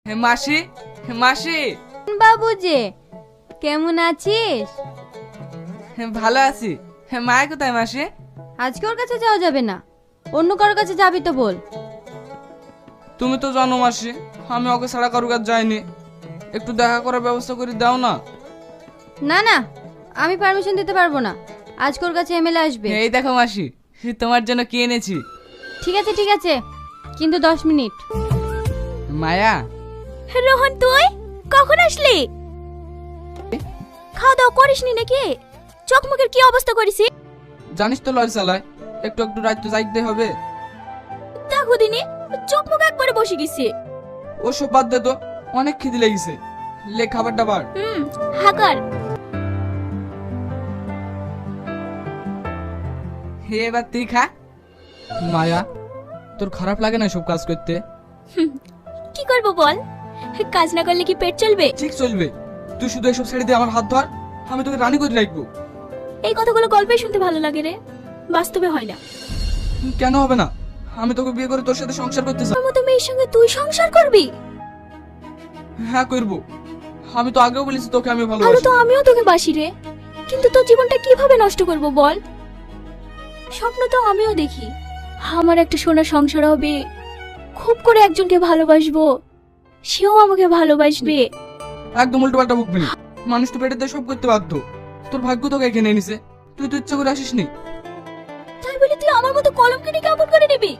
মাসি, মাসি। বাবু যে কেমন আছিস? ভালো আছি। মায়া কোথায় মাসি? আজকে ওর কাছে যাওয়া যাবে না, অন্য কারোর কাছে যাবি তো বল। তুমি তো জানো মাসি, আমি ওকে ছাড়া কারোর কাছে যাইনি। একটু দেখা করার ব্যবস্থা করে দাও না। না না, আমি পারমিশন দিতে পারবো না। আজকে ওর কাছে এমএলএ আসবে। এই দেখো মাসি, তোমার জন্য কি এনেছি। ঠিক আছে ঠিক আছে, কিন্তু 10 মিনিট। মায়া, রোহন তুই কখন আসলি? খাওয়া দাওয়া করিসনি নাকি? চোখ মুখের কি অবস্থা করেছি? জানিস তো লরি চালায়, একটু একটু রাত তো যাইতে হবে। দেখো দিনে চোখ মুখ একবারে বসে গেছে। ওসব বাদ দে তো, অনেক খিদে লেগেছে। লে খাবার দাবার। হাকার এবার তুই খা। মায়া, তোর খারাপ লাগে না সব কাজ করতে? কি করব বল, কাজ না করলে কি পেট চলবে? ঠিক চলবে। তুই শুধু এসব ছেড়ে দিয়ে আমার হাত ধর, আমি তোকে রানী করে রাখবো। এই কথাগুলো গল্পে শুনতে ভালো লাগে রে, বাস্তবে হয় না। কেন হবে না? আমি তোকে বিয়ে করে তোর সাথে সংসার করতে চাই। তোর মতো মেয়ের সঙ্গে তুই সংসার করবি? হ্যাঁ করবো। আমি তো আগেও বলেছি তোকে আমি ভালো ভালোবাসি। তো আমিও তোকে বাসি রে, কিন্তু তোর জীবনটা কিভাবে নষ্ট করব বল? স্বপ্ন তো আমিও দেখি, আমার একটা সোনার সংসার হবে, খুব করে একজনকে ভালোবাসবো, সেও আমাকে ভালোবাসবে। একদম উল্টো পাল্টা বকবি না। মানুষ তো পেটে দিয়ে সব করতে বাধ্য। তোর ভাগ্য তোকে এখানে এনেছে, তুই তো ইচ্ছা করে আসিসনি। তাই বলে তুই আমার মতো কলম কেটে কেমন করে নিবি?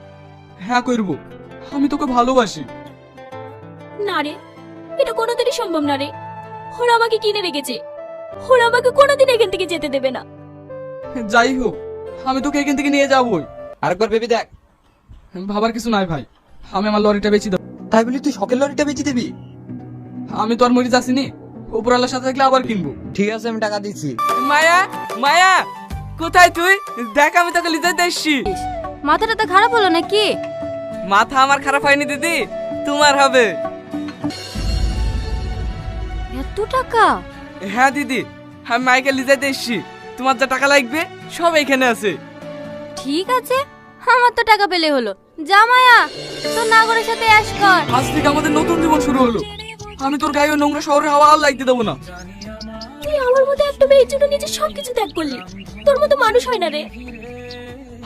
হ্যাঁ করবো, আমি তোকে ভালোবাসি। না রে, এটা কোনোদিনই সম্ভব না রে। ওরা আমাকে কিনে রেখেছে, ওরা আমাকে কোনোদিন এখান থেকে যেতে দেবে না। যাই হোক, আমি তোকে এখান থেকে নিয়ে যাবোই। আরেকবার ভেবে দেখ। ভাবার কিছু নাই ভাই, আমি আমার লরিটা বেচি দেবো। তাই বলি তুই শখের লরিটা বেচে দিবি? আমি তো আর মরে যাচ্ছিনি, উপরওয়ালার সাথে থাকলে আবার কিনবো। ঠিক আছে, আমি টাকা দিচ্ছি। মায়া, মায়া, কোথায় তুই? দেখ আমি তোকে লিজাইতে এসছি। মাথাটা তো খারাপ হলো নাকি? মাথা আমার খারাপ হয়নি দিদি, তোমার হবে। এত টাকা? হ্যাঁ দিদি, আমি মাইকে লিজাইতে এসছি। তোমার যা টাকা লাগবে সব এখানে আছে। ঠিক আছে, আমার তো টাকা পেলে হলো। যা মায়া, তোর নাগরের সাথে অ্যাশ কর। আজ থেকে আমাদের নতুন জীবন শুরু হলো। আমি তোর গায়ে ওই নোংরা শহরে হাওয়া আর লাগতে দেবো না। তুই আমার মতো একটা মেয়ের জন্য নিজের সবকিছু ত্যাগ করলি, তোর মতো মানুষ হয় না রে।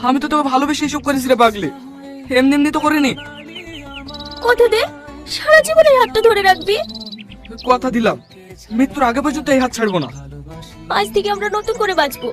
আমি তো তোকে ভালোবেসে এসব করেছি রে পাগলি, এমনি এমনি তো করিনি। কথা দে, সারা জীবন এই হাতটা ধরে রাখবি। কথা দিলাম, মৃত্যুর আগে পর্যন্ত এই হাত ছাড়বো না। আজ থেকে আমরা নতুন করে বাঁচবো।